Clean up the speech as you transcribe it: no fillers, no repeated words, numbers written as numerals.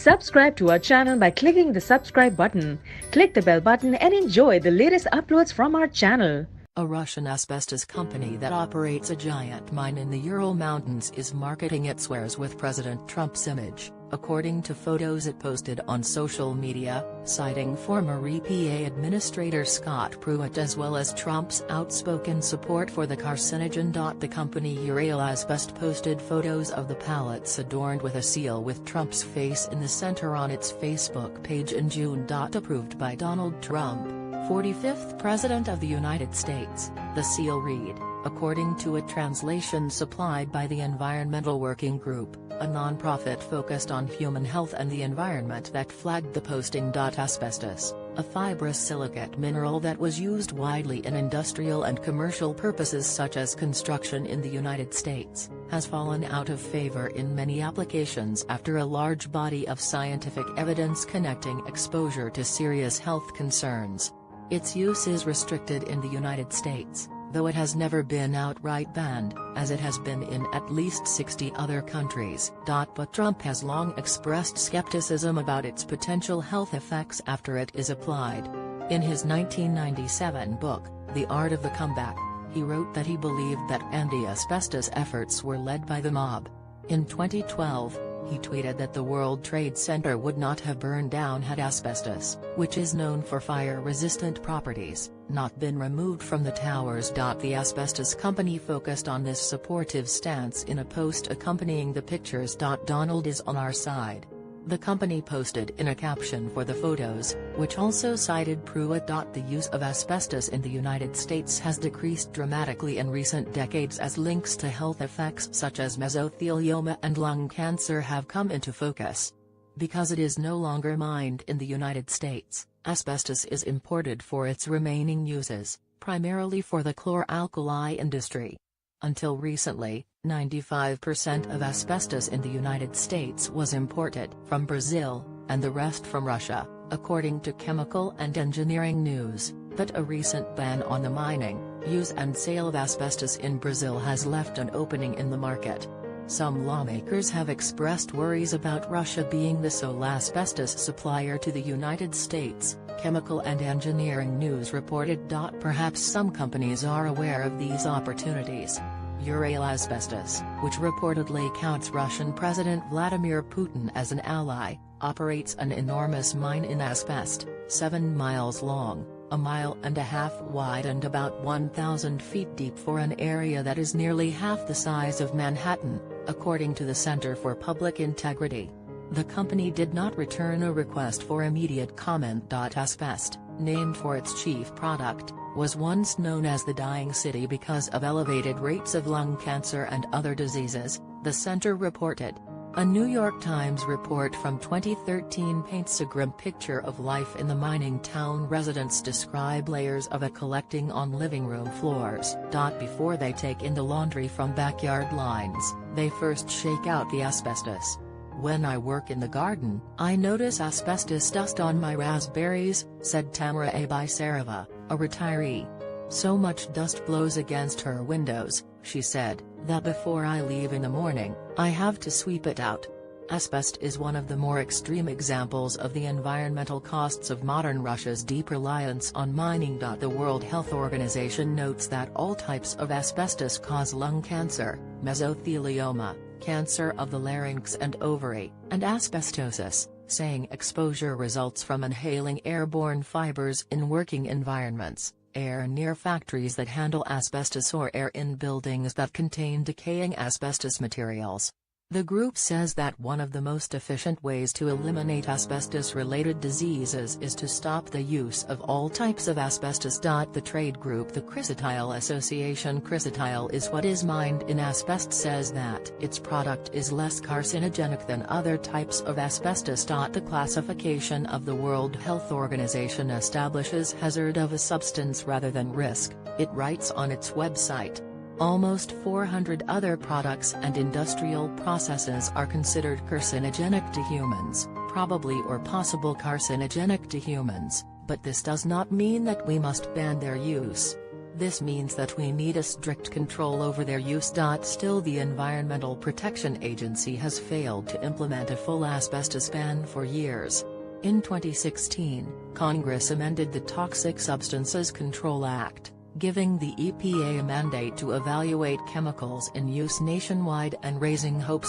Subscribe to our channel by clicking the subscribe button. Click the bell button and enjoy the latest uploads from our channel. A Russian asbestos company that operates a giant mine in the Ural Mountains is marketing its wares with President Trump's image, according to photos it posted on social media, citing former EPA Administrator Scott Pruitt as well as Trump's outspoken support for the carcinogen. The company Ural Asbestos posted photos of the pallets adorned with a seal with Trump's face in the center on its Facebook page in June. Approved by Donald Trump, 45th President of the United States, the seal read, according to a translation supplied by the Environmental Working Group, a nonprofit focused on human health and the environment that flagged the posting. Asbestos, a fibrous silicate mineral that was used widely in industrial and commercial purposes such as construction in the United States, has fallen out of favor in many applications after a large body of scientific evidence connecting exposure to serious health concerns. Its use is restricted in the United States, though it has never been outright banned, as it has been in at least 60 other countries. But Trump has long expressed skepticism about its potential health effects after it is applied. In his 1997 book, The Art of the Comeback, he wrote that he believed that anti-asbestos efforts were led by the mob. In 2012, he tweeted that the World Trade Center would not have burned down had asbestos, which is known for fire-resistant properties, not been removed from the towers. The asbestos company focused on this supportive stance in a post accompanying the pictures. Donald is on our side. The company posted in a caption for the photos, which also cited Pruitt. The use of asbestos in the United States has decreased dramatically in recent decades as links to health effects such as mesothelioma and lung cancer have come into focus. Because it is no longer mined in the United States, asbestos is imported for its remaining uses, primarily for the chlor-alkali industry. Until recently, 95% of asbestos in the United States was imported from Brazil, and the rest from Russia, according to Chemical and Engineering News, but a recent ban on the mining, use and sale of asbestos in Brazil has left an opening in the market. Some lawmakers have expressed worries about Russia being the sole asbestos supplier to the United States, Chemical and Engineering News reported. Perhaps some companies are aware of these opportunities. Ural Asbestos, which reportedly counts Russian President Vladimir Putin as an ally, operates an enormous mine in asbestos, 7 miles long, 1.5 miles wide and about 1,000 feet deep for an area that is nearly half the size of Manhattan, according to the Center for Public Integrity. The company did not return a request for immediate comment. Asbestos, named for its chief product, was once known as the dying city because of elevated rates of lung cancer and other diseases, the center reported. A New York Times report from 2013 paints a grim picture of life in the mining town. Residents describe layers of it collecting on living room floors. Before they take in the laundry from backyard lines, they first shake out the asbestos. When I work in the garden, I notice asbestos dust on my raspberries, said Tamara Abaisarova, a retiree. So much dust blows against her windows, she said, that before I leave in the morning, I have to sweep it out. Asbestos is one of the more extreme examples of the environmental costs of modern Russia's deep reliance on mining. The World Health Organization notes that all types of asbestos cause lung cancer, mesothelioma, cancer of the larynx and ovary, and asbestosis, saying exposure results from inhaling airborne fibers in working environments, air near factories that handle asbestos, or air in buildings that contain decaying asbestos materials. The group says that one of the most efficient ways to eliminate asbestos-related diseases is to stop the use of all types of asbestos. The trade group the Chrysotile Association Chrysotile is what is mined in asbestos says that its product is less carcinogenic than other types of asbestos. The classification of the World Health Organization establishes hazard of a substance rather than risk, it writes on its website. Almost 400 other products and industrial processes are considered carcinogenic to humans, probably or possible carcinogenic to humans, but this does not mean that we must ban their use. This means that we need a strict control over their use. Still, the Environmental Protection Agency has failed to implement a full asbestos ban for years. In 2016, Congress amended the Toxic Substances Control Act, giving the EPA a mandate to evaluate chemicals in use nationwide and raising hopes